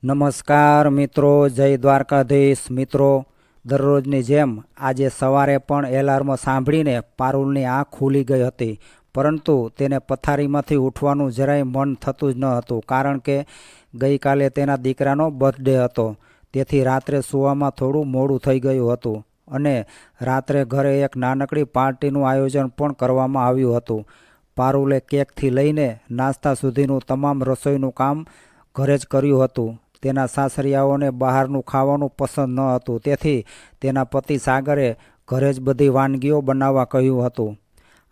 નમસ્કાર મિત્રો, જય દ્વારકાધીશ મિત્રો। દરરોજની જેમ આજે સવારે પણ એલાર્મ સાંભળીને પારુલની આંખ ખુલી ગઈ હતી, પરંતુ તેને પથારીમાંથી ઉઠવાનું જરાય મન થતું જ ન હતું, કારણ કે ગઈકાલે તેના દીકરાનો બર્થડે હતો। તેથી રાત્રે સૂવામાં થોડું મોડું થઈ ગયું હતું અને રાત્રે ઘરે એક નાનકડી પાર્ટીનું આયોજન પણ કરવામાં આવ્યું હતું। પારુલે કેકથી લઈને નાસ્તા સુધીનું તમામ રસોઈનું કામ ઘરે જ કર્યું હતું। તેના સાસરિયાઓને બહારનું ખાવાનું પસંદ ન હતું, તેથી તેના પતિ સાગરે ઘરે જ બધી વાનગીઓ બનાવવા કહ્યું હતું।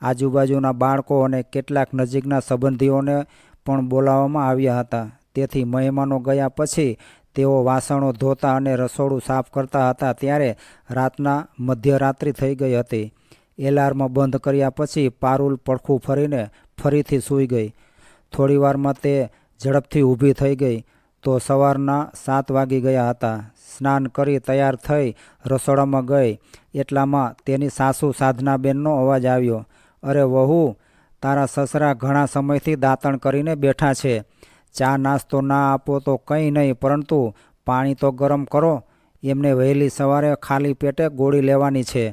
આજુબાજુના બાળકો અને કેટલાક નજીકના સંબંધીઓને પણ બોલાવવામાં આવ્યા હતા। તેથી મહેમાનો ગયા પછી તેઓ વાસણો ધોતા અને રસોડું સાફ કરતા હતા ત્યારે રાતના મધ્યરાત્રિ થઈ ગઈ હતી। એલાર્મ બંધ કર્યા પછી પારુલ પડખું ફરીને ફરીથી સૂઈ ગઈ। થોડીવારમાં તે ઝડપથી ઊભી થઈ ગઈ તો સવારના 7 વાગી ગયા હતા। સ્નાન કરી તૈયાર થઈ રસોડામાં ગઈ એટલામાં તેની સાસુ સાધનાબેનનો અવાજ આવ્યો। અરે વહુ, તારા સસરા ઘણા સમયથી દાંતણ કરીને બેઠા છે। ચા નાસ્તો ના આપો તો કંઈ નહીં, પરંતુ પાણી તો ગરમ કરો। એમને વહેલી સવારે ખાલી પેટે ગોળી લેવાની છે।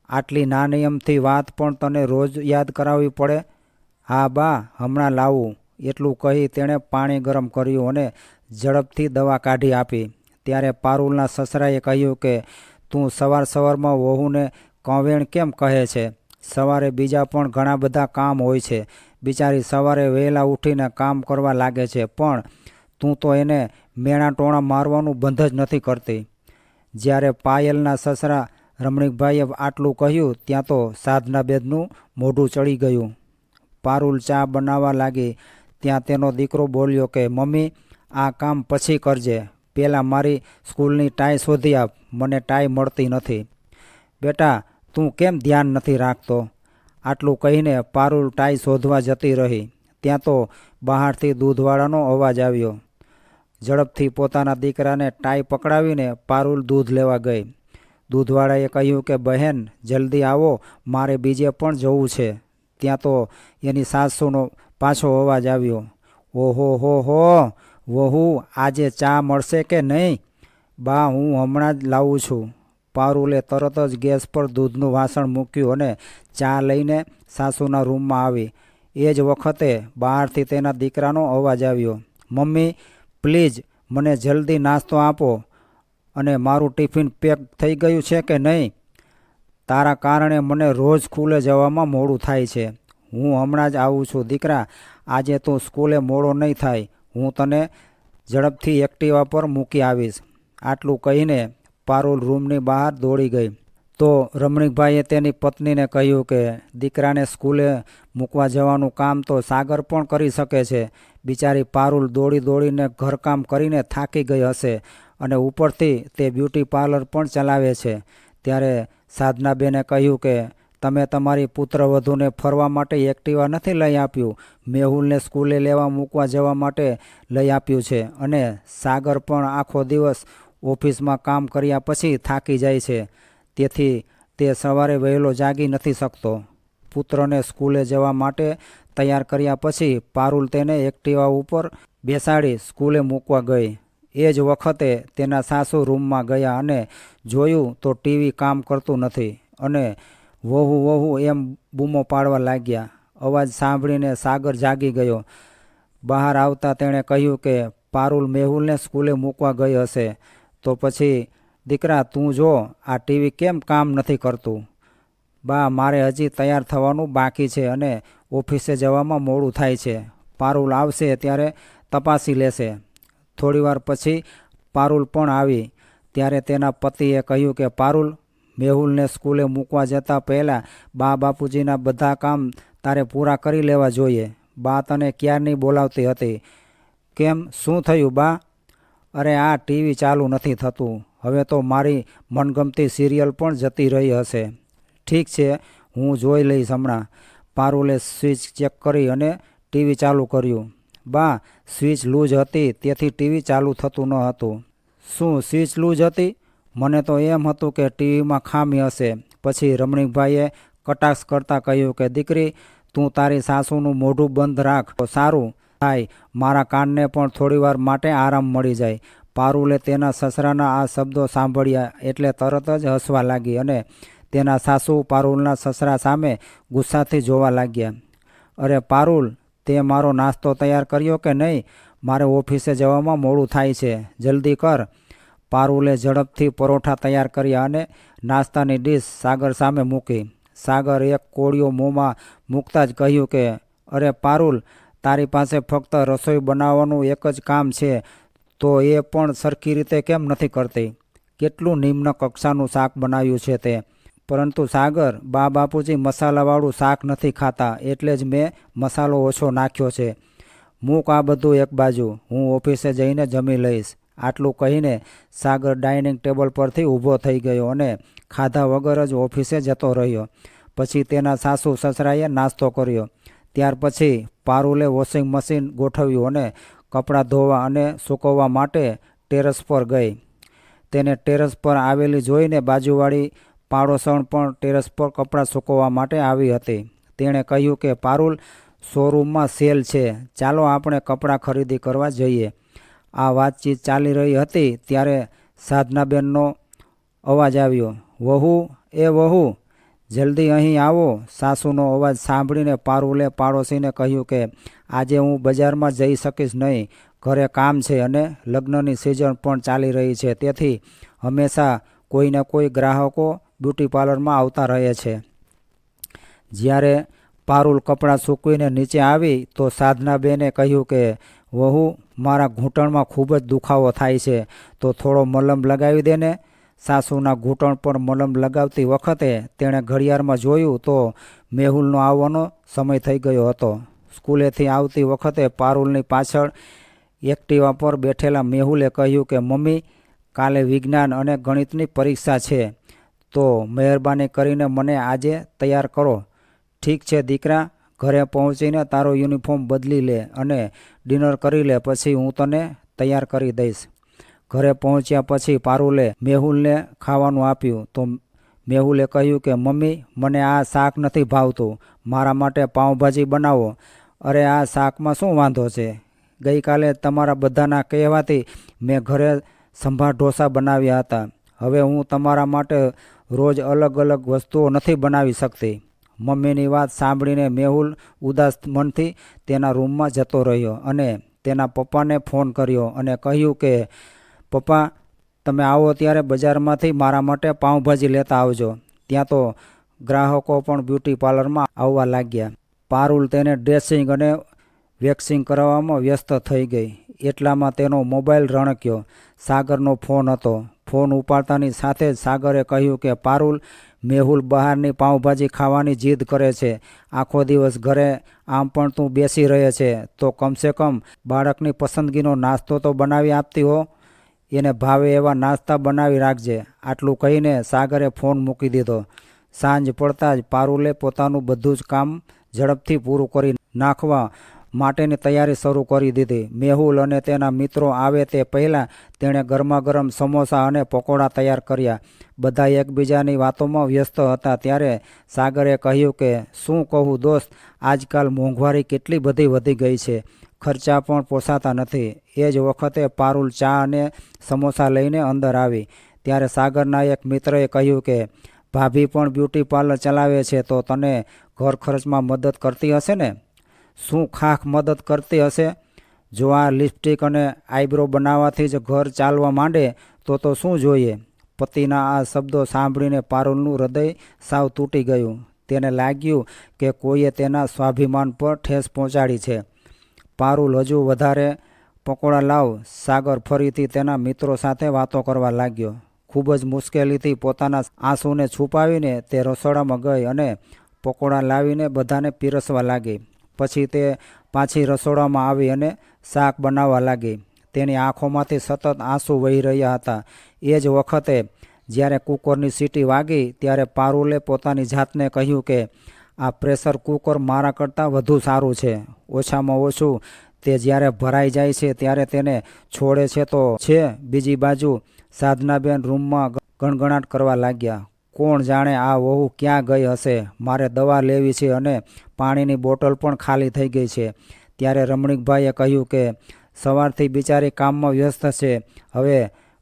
આટલી નાની અમથી વાત પણ તને રોજ યાદ કરાવવી પડે? હા બા, હમણાં લાવું, એટલું કહી તેણે પાણી ગરમ કર્યું અને ઝડપથી દવા કાઢી આપી। ત્યારે પારુલના સસરાએ કહ્યું કે તું સવાર સવારમાં વહુને કવેણ કેમ કહે છે? સવારે બીજા પણ ઘણા બધા કામ હોય છે। બિચારી સવારે વહેલા ઉઠીને કામ કરવા લાગે છે, પણ તું તો એને મેણા ટોણા મારવાનું બંધ જ નથી કરતી। જ્યારે પાયલના સસરા રમણીકભાઈએ આટલું કહ્યું ત્યાં તો સાધનાબેનનું મોઢું ચડી ગયું। પારુલ ચા બનાવવા લાગી ત્યાં તેનો દીકરો બોલ્યો કે મમ્મી, આ કામ પછી કરજે, પહેલાં મારી સ્કૂલની ટાઈ શોધી આપ, મને ટાઈ મળતી નથી। બેટા, તું કેમ ધ્યાન નથી રાખતો? આટલું કહીને પારુલ ટાઈ શોધવા જતી રહી। ત્યાં તો બહારથી દૂધવાળાનો અવાજ આવ્યો। ઝડપથી પોતાના દીકરાને ટાઈ પકડાવીને પારુલ દૂધ લેવા ગઈ। દૂધવાળાએ કહ્યું કે બહેન, જલ્દી આવો, મારે બીજે પણ જવું છે। ત્યાં તો એની સાસુનો પાછો અવાજ આવ્યો, ઓહો હો, વહુ, આજે ચા મળશે કે નહીં? બા, હું હમણાં જ લાવું છું। પારુલે તરત જ ગેસ પર દૂધનું વાસણ મૂક્યું અને ચા લઈને સાસુના રૂમમાં આવી। એ જ વખતે બહારથી તેના દીકરાનો અવાજ આવ્યો, મમ્મી પ્લીઝ, મને જલ્દી નાસ્તો આપો અને મારું ટિફિન પેક થઈ ગયું છે કે નહીં? તારા કારણે મને રોજ સ્કૂલે જવામાં મોડું થાય છે। હું હમણાં જ આવું છું દીકરા, આજે તું સ્કૂલે મોડો નહીં થાય, હું તને ઝડપથી એક્ટિવા પર મૂકી આવીશ। આટલું કહીને પારુલ રૂમની બહાર દોડી ગઈ તો રમણીકભાઈએ તેની પત્નીને કહ્યું કે દીકરાને સ્કૂલે મૂકવા જવાનું કામ તો સાગર પણ કરી શકે છે। બિચારી પારુલ દોડી દોડીને ઘરકામ કરીને થાકી ગઈ હશે અને ઉપરથી તે બ્યુટી પાર્લર પણ ચલાવે છે। ત્યારે સાધનાબેને કહ્યું કે તમે તમારી પુત્રવધૂને ફરવા માટે એક્ટિવા નથી લઈ આપ્યું, મેહુલને સ્કૂલે લેવા મૂકવા જવા માટે લઈ આપ્યું છે, અને સાગર પણ આખો દિવસ ઓફિસમાં કામ કર્યા પછી થાકી જાય છે, તેથી તે સવારે વહેલો જાગી નથી શકતો। પુત્રને સ્કૂલે જવા માટે તૈયાર કર્યા પછી પારુલ તેને એક્ટિવા ઉપર બેસાડી સ્કૂલે મૂકવા ગઈ। એ જ વખતે તેના સાસુ રૂમમાં ગયા અને જોયું તો ટીવી કામ કરતું નથી અને વહુ વહુ એમ બૂમો પાડવા લાગ્યા। અવાજ સાંભળીને સાગર જાગી ગયો। બહાર આવતા તેણે કહ્યું કે પારુલ મેહુલને સ્કૂલે મૂકવા ગઈ હશે, તો પછી દીકરા તું જો, આ ટીવી કેમ કામ નથી કરતું? બા, મારે હજી તૈયાર થવાનું બાકી છે અને ઓફિસે જવામાં મોડું થાય છે। પારુલ આવશે ત્યારે તપાસી લેશે। થોડીવાર પછી પારુલ પણ આવી ત્યારે તેના પતિએ કહ્યું કે પારુલ, મેહુલને સ્કૂલે મૂકવા જતાં પહેલાં બા બાપુજીના બધા કામ તારે પૂરા કરી લેવા જોઈએ। બા તને ક્યારની બોલાવતી હતી। કેમ, શું થયું બા? અરે આ ટીવી ચાલુ નથી થતું, હવે તો મારી મનગમતી સિરિયલ પણ જતી રહી હશે। ઠીક છે, હું જોઈ લઈશ હમણાં। પારુલે સ્વિચ ચેક કરી અને ટીવી ચાલુ કર્યું। બા, સ્વિચ લૂઝ હતી તેથી ટીવી ચાલુ થતું ન હતું। શું સ્વિચ લૂઝ હતી? મને તો એમ હતું કે ટીવીમાં ખામી હશે। પછી રમણીકભાઈએ કટાક્ષ કરતાં કહ્યું કે દીકરી, તું તારી સાસુનું મોઢું બંધ રાખ તો સારું, થાય, મારા કાનને પણ થોડીવાર માટે આરામ મળી જાય. પારુલે તેના સસરાના આ શબ્દો સાંભળ્યા એટલે તરત જ હસવા લાગી અને તેના સાસુ પારુલના સસરા સામે ગુસ્સાથી જોવા લાગ્યા. અરે પારુલ, તે મારો નાસ્તો તૈયાર કર્યો કે નહીં? મારે ઓફિસે જવામાં મોડું થાય છે, જલ્દી કર. પારુલે ઝડપથી પરોઠા તૈયાર કર્યા અને નાસ્તાની ડીશ સાગર સામે મૂકી. સાગર એક કોળિયો મોંમાં મૂકતા જ કહ્યું કે અરે પારુલ, તારી પાસે ફક્ત રસોઈ બનાવવાનું એક જ કામ છે, તો એ પણ સરખી રીતે કેમ નથી કરતી? કેટલું નિમ્ન કક્ષાનું શાક બનાવ્યું છે તે. પરંતુ સાગર, બા બાપુજી મસાલાવાળું શાક નથી ખાતા, એટલે જ મેં મસાલો ઓછો નાખ્યો છે. મૂક આ બધું એક બાજુ, હું ઓફિસે જઈને જમી લઈશ. આટલું કહીને સાગર ડાઇનિંગ ટેબલ પરથી ઊભો થઈ ગયો અને ખાધા વગર જ ઓફિસે જતો રહ્યો. પછી તેના સાસુ સસરાએ નાસ્તો કર્યો. ત્યાર પછી પારુલે વોશિંગ મશીન ગોઠવ્યું અને કપડાં ધોવા અને સૂકવવા માટે ટેરેસ પર ગઈ. તેને ટેરેસ પર આવેલી જોઈને બાજુવાળી પાડોશણ પણ ટેરેસ પર કપડાં સૂકવવા માટે આવી હતી. તેણે કહ્યું કે પારુલ, શોરૂમમાં સેલ છે, ચાલો આપણે કપડાં ખરીદી કરવા જઈએ. આ વાતચીત ચાલી રહી હતી ત્યારે સાધનાબેનનો અવાજ આવ્યો. વહુ, એ વહુ, જલ્દી અહીં આવો. સાસુનો અવાજ સાંભળીને પારુલે પાડોશીને કહ્યું કે આજે હું બજારમાં જઈ શકીશ નહીં, ઘરે કામ છે અને લગ્નની સિઝન પણ ચાલી રહી છે, તેથી હંમેશા કોઈને કોઈ ગ્રાહકો બ્યુટી પાર્લરમાં આવતા રહે છે. જ્યારે પારુલ કપડાં સૂકવીને નીચે આવી તો સાધનાબેને કહ્યું કે વહુ, મારા ઘૂંટણમાં ખૂબ જ દુખાવો થાય છે, તો થોડો મલમ લગાવી દે ને. સાસુના ઘૂંટણ પર મલમ લગાવતી વખતે તેણે ઘડિયાળમાં જોયું તો મેહુલનો આવવાનો સમય થઈ ગયો હતો. સ્કૂલેથી આવતી વખતે પારુલની પાછળ એક્ટિવા પર બેઠેલા મેહુલે કહ્યું કે મમ્મી, કાલે વિજ્ઞાન અને ગણિતની પરીક્ષા છે, તો મહેરબાની કરીને મને આજે તૈયાર કરો. ઠીક છે દીકરા, ઘરે પહોંચીને તારો યુનિફોર્મ બદલી લે અને ડિનર કરી લે, પછી હું તને તૈયાર કરી દઈશ. ઘરે પહોંચ્યા પછી પારુલે મેહુલને ખાવાનું આપ્યું તો મેહુલે કહ્યું કે મમ્મી, મને આ શાક નથી ભાવતું, મારા માટે પાઉંભાજી બનાવો. અરે આ શાકમાં શું વાંધો છે? ગઈકાલે તમારા બધાના કહેવાથી મેં ઘરે સંભાર ઢોસા બનાવ્યા હતા. હવે હું તમારા માટે રોજ અલગ અલગ વસ્તુઓ નથી બનાવી શકતી. મમ્મીની વાત સાંભળીને મેહુલ ઉદાસ મનથી તેના રૂમમાં જતો રહ્યો અને તેના પપ્પાને ફોન કર્યો અને કહ્યું કે પપ્પા, તમે આવો ત્યારે બજારમાંથી મારા માટે પાઉંભાજી લેતા આવજો. ત્યાં તો ગ્રાહકો પણ બ્યુટી પાર્લરમાં આવવા લાગ્યા. પારુલ તેને ડ્રેસિંગ અને વેક્સિંગ કરાવવામાં વ્યસ્ત થઈ ગઈ. એટલામાં તેનો મોબાઈલ રણક્યો. સાગરનો ફોન હતો. ફોન ઉપાડતાની સાથે જ સાગરે કહ્યું કે પારુલ, મેહુલ બહારની પાઉંભાજી ખાવાની જીદ કરે છે. આખો દિવસ ઘરે આમ પણ તું બેસી રહે છે, તો કમસે કમ બાળકની પસંદગીનો નાસ્તો તો બનાવી આપતી હો. એને ભાવે એવા નાસ્તા બનાવી રાખજે. આટલું કહીને સાગરે ફોન મૂકી દીધો. સાંજ પડતા જ પારુલે પોતાનું બધું જ કામ ઝડપથી પૂરું કરી નાખવા માટેની તૈયારી શરૂ કરી દીધી. મેહુલ અને તેના મિત્રો આવે તે પહેલાં તેણે ગરમા ગરમ સમોસા અને પકોડા તૈયાર કર્યા. બધા એકબીજાની વાતોમાં વ્યસ્ત હતા ત્યારે સાગરે કહ્યું કે શું કહું દોસ્ત, આજકાલ મોંઘવારી કેટલી બધી વધી ગઈ છે, ખર્ચા પણ પોસાતા નથી. એ જ વખતે પારુલ ચા અને સમોસા લઈને અંદર આવી ત્યારે સાગરના એક મિત્રએ કહ્યું કે ભાભી પણ બ્યુટી પાર્લર ચલાવે છે, તો તને ઘર ખર્ચમાં મદદ કરતી હશે ને? શું ખાખ મદદ કરતી હશે? જો આ લિપસ્ટિક અને આઈબ્રો બનાવવાથી જ ઘર ચાલવા માંડે તો શું જોઈએ? પતિના આ શબ્દો સાંભળીને પારુલનું હૃદય સાવ તૂટી ગયું. તેને લાગ્યું કે કોઈએ તેના સ્વાભિમાન પર ઠેસ પહોંચાડી છે. પારુલ, હજુ વધારે પકોડા લાવ. સાગર ફરીથી તેના મિત્રો સાથે વાતો કરવા લાગ્યો. ખૂબ જ મુશ્કેલીથી પોતાના આંસુને છુપાવીને તે રસોડામાં ગઈ અને પકોડા લાવીને બધાને પીરસવા લાગી. પછી તે પાછી રસોડામાં આવી અને શાક બનાવવા લાગી. તેની આંખોમાંથી સતત આંસુ વહી રહ્યા હતા. એ જ વખતે જ્યારે કુકરની સીટી વાગી ત્યારે પારુલે પોતાની જાતને કહ્યું કે આ પ્રેશર કુકર મારા કરતાં વધુ સારું છે. ઓછામાં ઓછું તે જ્યારે ભરાઈ જાય છે ત્યારે તેને છોડે છે તો છે. બીજી બાજુ સાધનાબેન રૂમમાં ગણગણાટ કરવા લાગ્યા. કોણ જાણે આ વહુ ક્યાં ગઈ હશે? મારે દવા લેવી છે અને પાણીની બોટલ પણ ખાલી થઈ ગઈ છે. ત્યારે રમણીકભાઈએ કહ્યું કે સવારથી બિચારી કામમાં વ્યસ્ત છે, હવે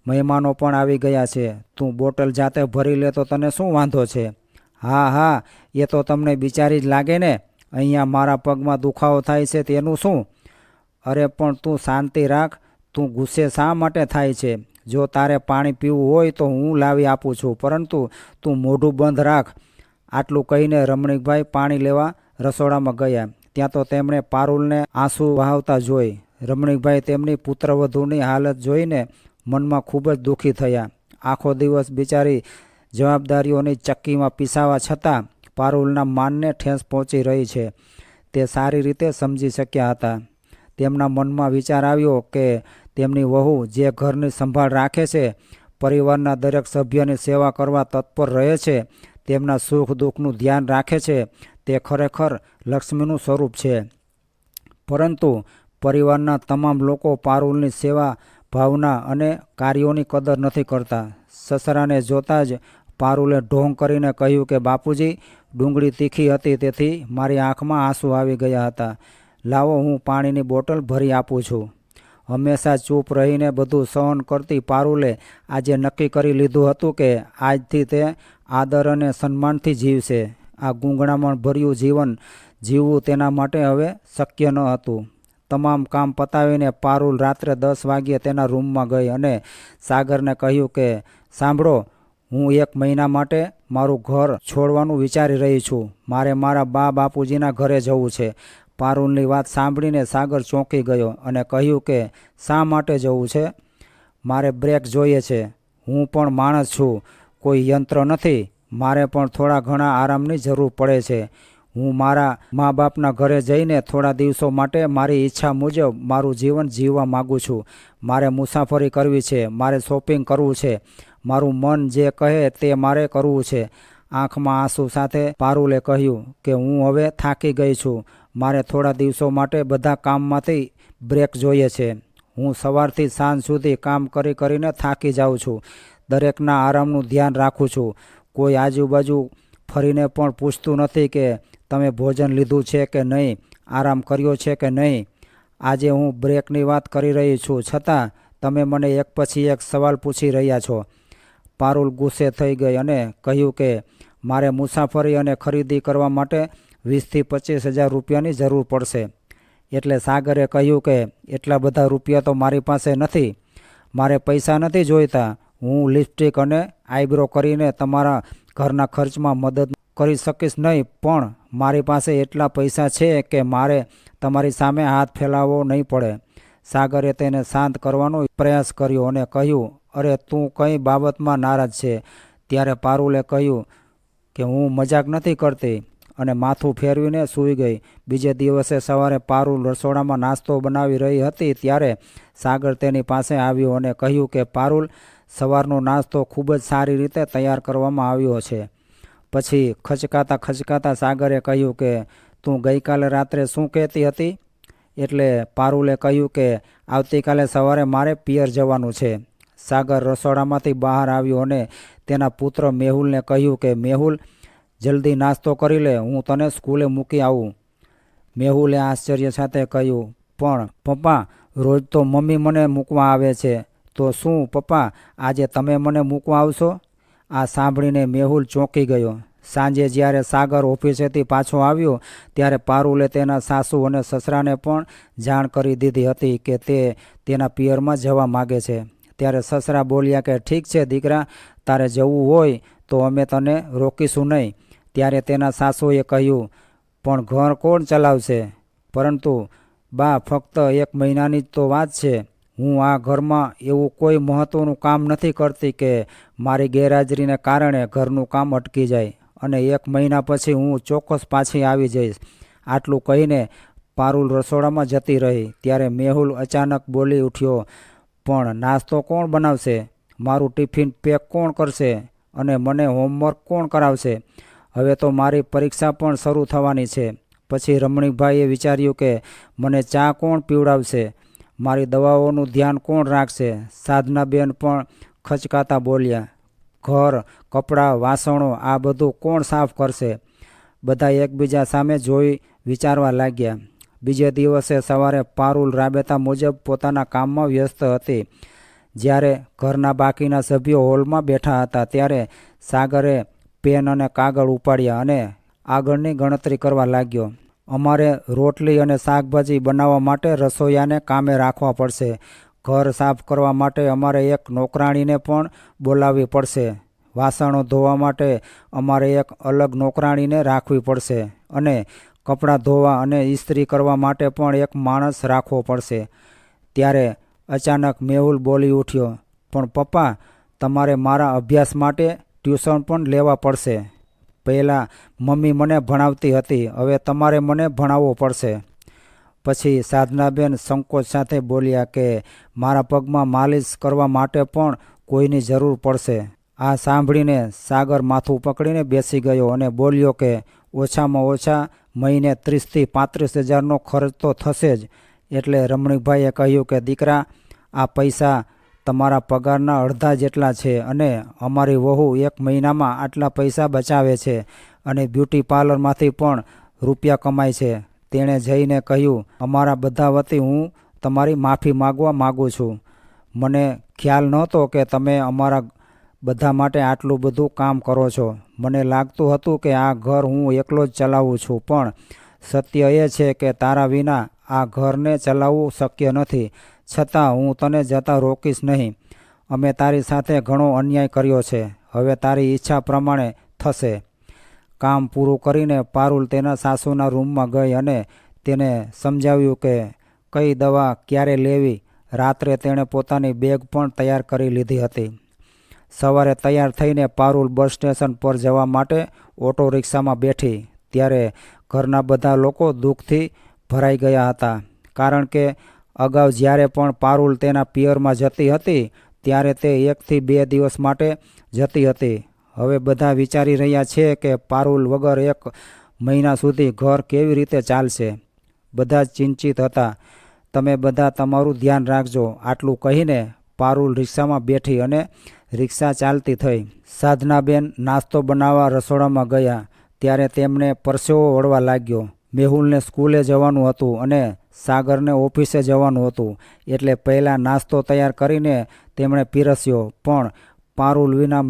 મહેમાનો પણ આવી ગયા છે, તું બોટલ જાતે ભરી લે તો તને શું વાંધો છે? હા હા, એ તો તમને બિચારી જ લાગે ને, અહીંયા મારા પગમાં દુખાવો થાય છે તેનું શું? અરે પણ તું શાંતિ રાખ, તું ગુસ્સે શા માટે થાય છે? જો તારે પાણી પીવું હોય તો હું લાવી આપું છું, પરંતુ તું મોઢું બંધ રાખ. આટલું કહીને રમણીકભાઈ પાણી લેવા રસોડામાં ગયા. ત્યાં તો તેમણે પારુલને આંસુ વહાવતા જોઈ. રમણીકભાઈ તેમની પુત્રવધૂની હાલત જોઈને મનમાં ખૂબ જ દુઃખી થયા. આખો દિવસ બિચારી જવાબદારીઓની ચક્કીમાં પીસાવા છતાં પારુલના માનને ઠેસ પહોંચી રહી છે, તે સારી રીતે સમજી શક્યા હતા. તેમના મનમાં વિચાર આવ્યો કે તેમની વહુ જે ઘરની સંભાળ રાખે છે, પરિવારના દરેક સભ્યની સેવા કરવા તત્પર રહે છે, તેમના સુખ દુઃખનું ધ્યાન રાખે છે, તે ખરેખર લક્ષ્મીનું સ્વરૂપ છે. પરંતુ પરિવારના તમામ લોકો પારુલની સેવા ભાવના અને કાર્યોની કદર નથી કરતા. સસરાને જોતાં જ પારુલે ઢોંગ કરીને કહ્યું કે બાપુજી, ડુંગળી તીખી હતી તેથી મારી આંખમાં આંસુ આવી ગયા હતા. લાવો, હું પાણીની બોટલ ભરી આપું છું. હંમેશા ચૂપ રહીને બધું સહન કરતી પારુલે આજે નક્કી કરી લીધું હતું કે આજથી તે આદર અને સન્માનથી જીવશે. આ ગૂંગળામણ ભર્યું જીવન જીવવું તેના માટે હવે શક્ય ન હતું. તમામ કામ પતાવીને પારુલ રાત્રે 10 વાગ્યે તેના રૂમમાં ગઈ અને સાગરને કહ્યું કે સાંભળો, હું 1 મહિના માટે મારું ઘર છોડવાનું વિચારી રહી છું. મારે મારા બા બાપુજીના ઘરે જવું છે. પારુલની વાત સાંભળીને સાગર ચોંકી ગયો અને કહ્યું કે શા માટે જવું છે? મારે બ્રેક જોઈએ છે. હું પણ માણસ છું, કોઈ યંત્ર નથી. મારે પણ થોડા ઘણા આરામની જરૂર પડે છે. હું મારા મા બાપના ઘરે જઈને થોડા દિવસો માટે મારી ઈચ્છા મુજબ મારું જીવન જીવવા માગું છું. મારે મુસાફરી કરવી છે, મારે શોપિંગ કરવું છે, મારું મન જે કહે તે મારે કરવું છે. આંખમાં આંસુ સાથે પારુલે કહ્યું કે હું હવે થાકી ગઈ છું. મારે થોડા દિવસો માટે બધા કામમાંથી બ્રેક જોઈએ છે. હું સવારથી સાંજ સુધી કામ કરીને થાકી જાઉં છું. દરેકના આરામનું ધ્યાન રાખું છું. કોઈ આજુબાજુ ફરીને પણ પૂછતું નથી કે તમે ભોજન લીધું છે કે નહીં, આરામ કર્યો છે કે નહીં. આજે હું બ્રેકની વાત કરી રહી છું, છતાં તમે મને એક પછી એક સવાલ પૂછી રહ્યા છો. પારુલ ગુસ્સે થઈ ગઈ અને કહ્યું કે મારે મુસાફરી અને ખરીદી કરવા માટે 20,000 થી 25,000 રૂપિયાની જરૂર પડશે. એટલે સાગરે કહ્યું કે એટલા બધા રૂપિયા તો મારી પાસે નથી. મારે પૈસા નથી જોઈતા. હું લિપસ્ટિક અને આઈબ્રો કરીને તમારા ઘરના ખર્ચમાં મદદ કરી શકીશ નહીં, પણ મારી પાસે એટલા પૈસા છે કે મારે તમારી સામે હાથ ફેલાવવો નહીં પડે. સાગરે તેને શાંત કરવાનો પ્રયાસ કર્યો અને કહ્યું, અરે તું કઈ બાબતમાં નારાજ છે? ત્યારે પારુલે કહ્યું કે હું મજાક નથી કરતી અને માથું ફેરવીને સૂઈ ગઈ. બીજે દિવસે સવારે પારુલ રસોડામાં નાસ્તો બનાવી રહી હતી ત્યારે સાગર તેની પાસે આવ્યો અને કહ્યું કે પારુલ, સવારનો નાસ્તો ખૂબ જ સારી રીતે તૈયાર કરવામાં આવ્યો છે. પછી ખચકાતા સાગરે કહ્યું કે તું ગઈકાલે રાત્રે શું કહેતી હતી? એટલે પારુલે કહ્યું કે આવતીકાલે સવારે મારે પિયર જવાનું છે. સાગર રસોડામાંથી બહાર આવ્યો અને તેના પુત્ર મેહુલને કહ્યું કે મેહુલ, જલ્દી નાસ્તો કરી લે, હું તને સ્કૂલે મૂકી આવું. મેહુલે આશ્ચર્ય સાથે કહ્યું, પણ પપ્પા, રોજ તો મમ્મી મને મૂકવા આવે છે, તો શું પપ્પા આજે તમે મને મૂકવા આવશો? આ સાંભળીને મેહુલ ચોંકી ગયો. સાંજે જ્યારે સાગર ઓફિસેથી પાછો આવ્યો ત્યારે પારુલે તેના સાસુ અને સસરાને પણ જાણ કરી દીધી હતી કે તે તેના પિયરમાં જવા માગે છે. ત્યારે સસરા બોલ્યા કે ઠીક છે દીકરા, તારે જવું હોય તો અમે તને રોકીશું નહીં. ત્યારે તેના સાસુએ કહ્યું, પણ ઘર કોણ ચલાવશે? પરંતુ બા, ફક્ત 1 મહિનાની જ તો વાત છે. હું આ ઘરમાં એવું કોઈ મહત્ત્વનું કામ નથી કરતી કે મારી ગેરહાજરીને કારણે ઘરનું કામ અટકી જાય અને 1 મહિના પછી હું ચોક્કસ પાછી આવી જઈશ. આટલું કહીને પારુલ રસોડામાં જતી રહી. ત્યારે મેહુલ અચાનક બોલી ઉઠ્યો, પણ નાસ્તો કોણ બનાવશે? મારું ટિફિન પેક કોણ કરશે? અને મને હોમવર્ક કોણ કરાવશે? હવે તો મારી પરીક્ષા પણ શરૂ થવાની છે. પછી રમણીકભાઈએ વિચાર્યું કે મને ચા કોણ પીવડાવશે? મારી દવાઓનું ધ્યાન કોણ રાખશે? સાધનાબેન પણ ખચકાતા બોલ્યા, ઘર, કપડાં, વાસણો આ બધું કોણ સાફ કરશે? બધા એકબીજા સામે જોઈ વિચારવા લાગ્યા. બીજે દિવસે સવારે પારુલ રાબેતા મુજબ પોતાના કામમાં વ્યસ્ત હતી. જ્યારે ઘરના બાકીના સભ્યો હોલમાં બેઠા હતા ત્યારે સાગરે પેન અને કાગળ ઉપાડ્યા અને આગળની ગણતરી કરવા લાગ્યો. અમારે રોટલી અને શાકભાજી બનાવવા માટે રસોઈયાને કામે રાખવા પડશે. ઘર સાફ કરવા માટે અમારે એક નોકરાણીને પણ બોલાવવી પડશે. વાસણો ધોવા માટે અમારે એક અલગ નોકરાણીને રાખવી પડશે અને કપડાં ધોવા અને ઇસ્ત્રી કરવા માટે પણ એક માણસ રાખવો પડશે. ત્યારે અચાનક મેહુલ બોલી ઉઠ્યો, પણ પપ્પા, તમારે મારા અભ્યાસ માટે ટ્યુશન પણ લેવા પડશે. પહેલાં મમ્મી મને ભણાવતી હતી, હવે તમારે મને ભણાવવો પડશે. પછી સાધનાબેન સંકોચ સાથે બોલ્યા કે મારા પગમાં માલિશ કરવા માટે પણ કોઈની જરૂર પડશે. આ સાંભળીને સાગર માથું પકડીને બેસી ગયો અને બોલ્યો કે ઓછામાં ઓછા મહિને 30,000 થી 35,000નો ખર્ચ તો થશે જ. એટલે રમણીકભાઈએ કહ્યું કે દીકરા, આ પૈસા તમારા પગારના અડધા જેટલા છે અને અમારી વહુ એક મહિનામાં આટલા પૈસા બચાવે છે અને બ્યુટી પાર્લરમાંથી પણ રૂપિયા કમાય છે. તેણે જઈને કહ્યું, અમારા બધા વતી હું તમારી માફી માગવા માગું છું. મને ખ્યાલ નહોતો કે તમે અમારા બધા માટે આટલું બધું કામ કરો છો. મને લાગતું હતું કે આ ઘર હું એકલો જ ચલાવું છું, પણ સત્ય એ છે કે તારા વિના આ ઘરને ચલાવવું શક્ય નથી. છતાં હું તને જતા રોકીશ નહીં. અમે તારી સાથે ઘણો અન્યાય કર્યો છે. હવે તારી ઈચ્છા પ્રમાણે થશે. કામ પૂરું કરીને પારુલ તેના સાસુના રૂમમાં ગઈ અને તેને સમજાવ્યું કે કઈ દવા ક્યારે લેવી. રાત્રે તેણે પોતાની બેગ પણ તૈયાર કરી લીધી હતી. સવારે તૈયાર થઈને પારુલ બસ સ્ટેશન પર જવા માટે ઓટો રિક્ષામાં બેઠી ત્યારે ઘરના બધા લોકો દુઃખથી ભરાઈ ગયા હતા. કારણ કે અગાઉ જ્યારે પણ પારુલ તેના પિયરમાં જતી હતી ત્યારે તે 1 થી 2 દિવસ માટે જતી હતી. હવે બધા વિચારી રહ્યા છે કે પારુલ વગર 1 મહિના સુધી ઘર કેવી રીતે ચાલશે. બધા જ ચિંતિત હતા. તમે બધા તમારું ધ્યાન રાખજો. આટલું કહીને પારુલ રિક્ષામાં બેઠી અને રિક્ષા ચાલતી થઈ. સાધનાબેન નાસ્તો બનાવવા રસોડામાં ગયા ત્યારે તેમને પરસેવો વળવા લાગ્યો. મેહુલને સ્કૂલે જવાનું હતું અને સાગરને ઓફિસે જવાનું હતું. એટલે પહેલાં નાસ્તો તૈયાર કરીને તેમણે પીરસ્યો. પણ પારુલ વિના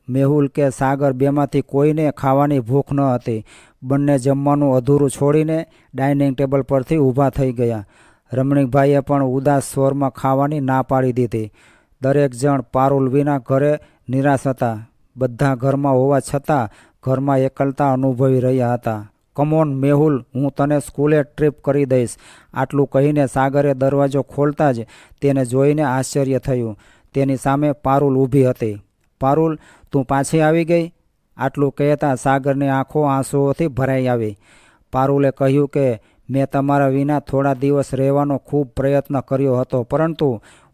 મેહુલ કે સાગર બેમાંથી કોઈને ખાવાની ભૂખ ન હતી. બંને જમવાનું અધૂરું છોડીને ડાઇનિંગ ટેબલ પરથી ઊભા થઈ ગયા. રમણીકભાઈએ પણ ઉદાસ સ્વરમાં ખાવાની ના પાડી દીધી. દરેક જણ પારુલ વિના ઘરે નિરાશ હતા. બધા ઘરમાં હોવા છતાં ઘરમાં એકલતા અનુભવી રહ્યા હતા. કમોન મેહુલ, હું તને સ્કૂલે ટ્રીપ કરી દઈશ. આટલું કહીને સાગરે દરવાજો ખોલતા જ તેને જોઈને આશ્ચર્ય થયું. તેની સામે પારુલ ઊભી હતી. પારુલ, તું પાછી આવી ગઈ? આટલું કહેતા સાગરની આંખો આંસુઓથી ભરાઈ આવી. પારુલે કહ્યું કે મેં તમારા વિના થોડા દિવસ રહેવાનો ખૂબ પ્રયત્ન કર્યો હતો, પરંતુ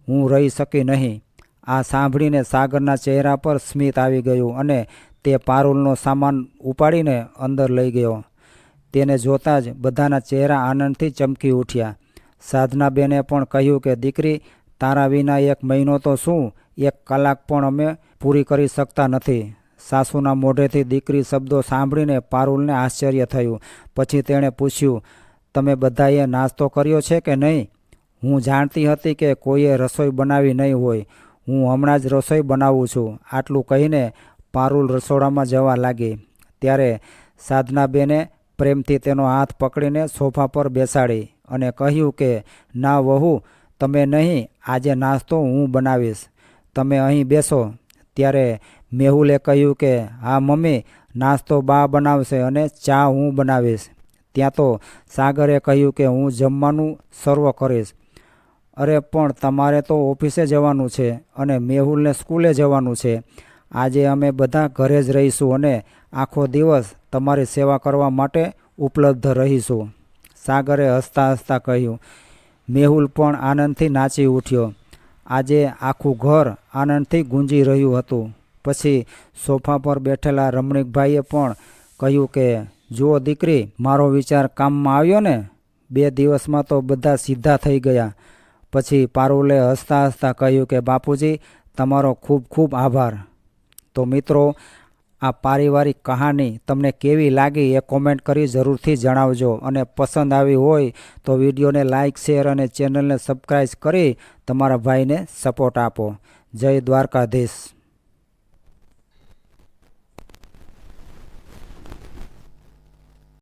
હું રહી શકી નહીં. આ સાંભળીને સાગરના ચહેરા પર સ્મિત આવી ગયું અને તે પારુલનો સામાન ઉપાડીને અંદર લઈ ગયો. તેને જોતાં જ બધાના ચહેરા આનંદથી ચમકી ઉઠ્યા. સાધનાબેને પણ કહ્યું કે દીકરી, તારા વિના 1 મહિનો તો શું, 1 કલાક પણ અમે પૂરી કરી શકતા નથી. સાસુના મોઢેથી દીકરી શબ્દો સાંભળીને પારુલને આશ્ચર્ય થયું. પછી તેણે પૂછ્યું, તમે બધાએ નાસ્તો કર્યો છે કે નહીં? હું જાણતી હતી કે કોઈએ રસોઈ બનાવી નહીં હોય. હું હમણાં જ રસોઈ બનાવું છું. આટલું કહીને પારુલ રસોડામાં જવા લાગી. ત્યારે સાધનાબેને પ્રેમથી તેનો હાથ પકડીને સોફા પર બેસાડી અને કહ્યું કે ના વહુ, તમે નહીં, આજે નાસ્તો હું બનાવીશ. તમે અહીં બેસો. ત્યારે મેહુલે કહ્યું કે હા મમ્મી, નાસ્તો બા બનાવશે અને ચા હું બનાવીશ. ત્યાં તો સાગરે કહ્યું કે હું જમવાનું સર્વ કરીશ. અરે પણ તમારે તો ઓફિસે જવાનું છે અને મેહુલને સ્કૂલે જવાનું છે. આજે અમે બધા ઘરે જ રહીશું અને આખો દિવસ તમારી સેવા કરવા માટે ઉપલબ્ધ રહીશું. સાગરે હસતા હસતા કહ્યું. મેહુલ પણ આનંદથી નાચી ઉઠ્યો. આજે આખું ઘર આનંદથી ગુંજી રહ્યું હતું. પછી સોફા પર બેઠેલા રમણીકભાઈએ પણ કહ્યું કે જુઓ દીકરી, મારો વિચાર કામમાં આવ્યો ને? 2 દિવસમાં તો બધા સીધા થઈ ગયા. પછી પારુલે હસતા હસતા કહ્યું કે બાપુજી, તમારો ખૂબ ખૂબ આભાર. તો મિત્રો, આ પારિવારિક કહાની તમને કેવી લાગી એ કોમેન્ટ કરી જરૂરથી જણાવજો અને પસંદ આવી હોય તો વિડીયોને લાઇક શેર અને ચેનલને સબસ્ક્રાઈબ કરી તમારા ભાઈને સપોર્ટ આપો. જય દ્વારકાધીશ.